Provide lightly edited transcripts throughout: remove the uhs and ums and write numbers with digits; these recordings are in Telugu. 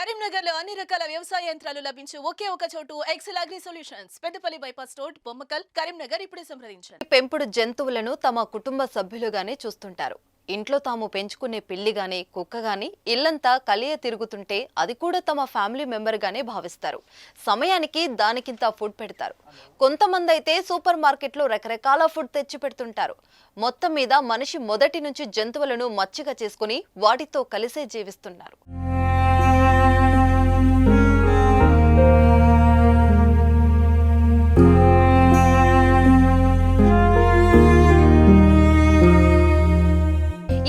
కరీంనగర్లో అన్ని రకాల వ్యవసాయ యంత్రాలు లభించే ఒకే ఒక చోటు Excel agri solutions Peddapalli bypass road Bommakal Karimnagar ఇప్పుడే సంప్రదించండి. పెంపుడు జంతువులను తమ కుటుంబ సభ్యులుగానే చూస్తుంటారు. ఇంట్లో తాము పెంచుకునే పిల్లి గాని కుక్క గాని ఇల్లంతా కలియ తిరుగుతుంటే అది కూడా తమ ఫ్యామిలీ మెంబర్ గానే భావిస్తారు. సమయానికి దానికింత ఫుడ్ పెడతారు. కొంతమంది అయితే సూపర్ మార్కెట్లో రకరకాల ఫుడ్ తెచ్చి పెడుతుంటారు. మొత్తం మీద మనిషి మొదటి నుంచి జంతువులను మచ్చిక చేసుకుని వాటితో కలిసే జీవిస్తున్నారు.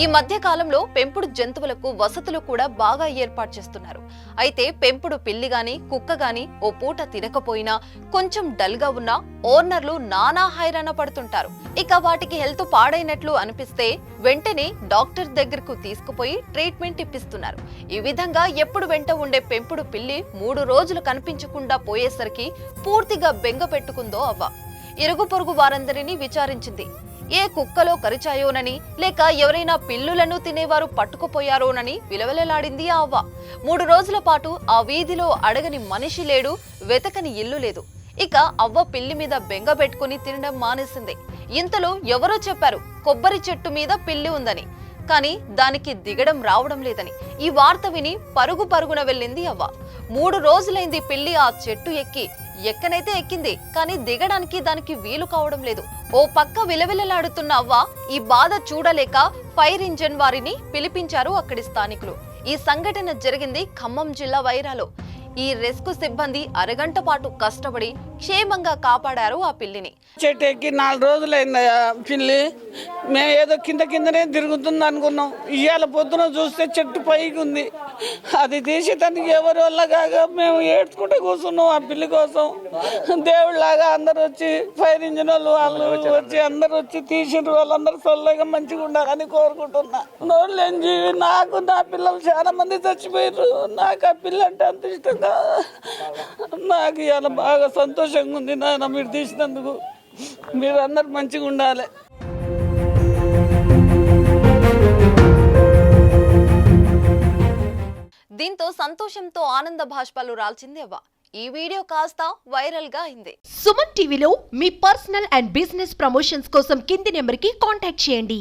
ఈ మధ్య కాలంలో పెంపుడు జంతువులకు వసతులు కూడా బాగా ఏర్పాటు చేస్తున్నారు. అయితే పెంపుడు పిల్లి గాని కుక్క గాని ఓ పూట తినకపోయినా కొంచెం డల్ గా ఉన్నా ఓనర్లు నానా హైరాణ పడుతుంటారు. ఇక వాటికి హెల్త్ పాడైనట్లు అనిపిస్తే వెంటనే డాక్టర్ దగ్గరకు తీసుకుపోయి ట్రీట్మెంట్ ఇప్పిస్తున్నారు. ఈ విధంగా ఎప్పుడు వెంట ఉండే పెంపుడు పిల్లి 3 రోజులు కనిపించకుండా పోయేసరికి పూర్తిగా బెంగ పెట్టుకుందో అవ్వ. ఇరుగు పొరుగు వారందరినీ విచారించింది. ఏ కుక్కలో కరిచాయోనని లేక ఎవరైనా పిల్లులను తినేవారు పట్టుకుపోయారోనని విలవెలలాడింది ఆ అవ్వ. 3 రోజుల పాటు ఆ వీధిలో అడగని మనిషి లేడు, వెతకని ఇల్లు లేదు. ఇక అవ్వ పిల్లి మీద బెంగ పెట్టుకుని తినడం మానేసింది. ఇంతలో ఎవరో చెప్పారు కొబ్బరి చెట్టు మీద పిల్లి ఉందని, కానీ దానికి దిగడం రావడం లేదని. ఈ వార్త విని పరుగు పరుగున వెళ్ళింది అవ్వ. 3 రోజులైంది పిల్లి ఆ చెట్టు ఎక్కనైతే ఎక్కింది, కానీ దిగడానికి దానికి వీలు కావడం లేదు. ఓ పక్క విలవిలలాడుతున్న అవ్వ ఈ బాధ చూడలేక ఫైర్ ఇంజన్ వారిని పిలిపించారు అక్కడి స్థానికులు. ఈ సంఘటన జరిగింది ఖమ్మం జిల్లా వైరాలో. ఈ రెస్క్యూ సిబ్బంది అరగంట పాటు కష్టపడి క్షేమంగా కాపాడారు ఆ పిల్లిని. చెట్టు ఎక్కి 4 రోజులైందయ్యా పిల్లి. మేము ఏదో కిందనే తిరుగుతుంది అనుకున్నాం. ఇవాళ పొద్దున చూస్తే చెట్టు పైకి ఉంది. అది తీసి తనకి ఎవరి వల్ల కాగా మేము ఏడ్చుకుంటే కూర్చున్నాం ఆ పిల్లి కోసం. దేవుళ్ళలాగా అందరు వచ్చి ఫైర్ ఇంజిన్ వాళ్ళు వచ్చి అందరు వచ్చి తీసిండ్రు. వాళ్ళందరూ సొల్లగా మంచిగా ఉండాలని కోరుకుంటున్నా. నోళ్ళని జీవి నాకు నా పిల్లలు చాలా మంది చచ్చిపోయారు. నాకు ఆ పిల్ల అంటే అంత ఇష్టం. నాకు ఇవాళ బాగా సంతోషంగా ఉంది నాయన మీరు తీసినందుకు. మీరు అందరు మంచిగా ఉండాలి. దీంతో సంతోషంతో ఆనంద భాష్పాలు రాల్చింది అవ్వ. ఈ వీడియో కాస్త వైరల్ గా అయింది. సుమన్ టీవీలో మీ పర్సనల్ అండ్ బిజినెస్ ప్రమోషన్స్ కోసం కింది నెంబర్ కి కాంటాక్ట్ చేయండి.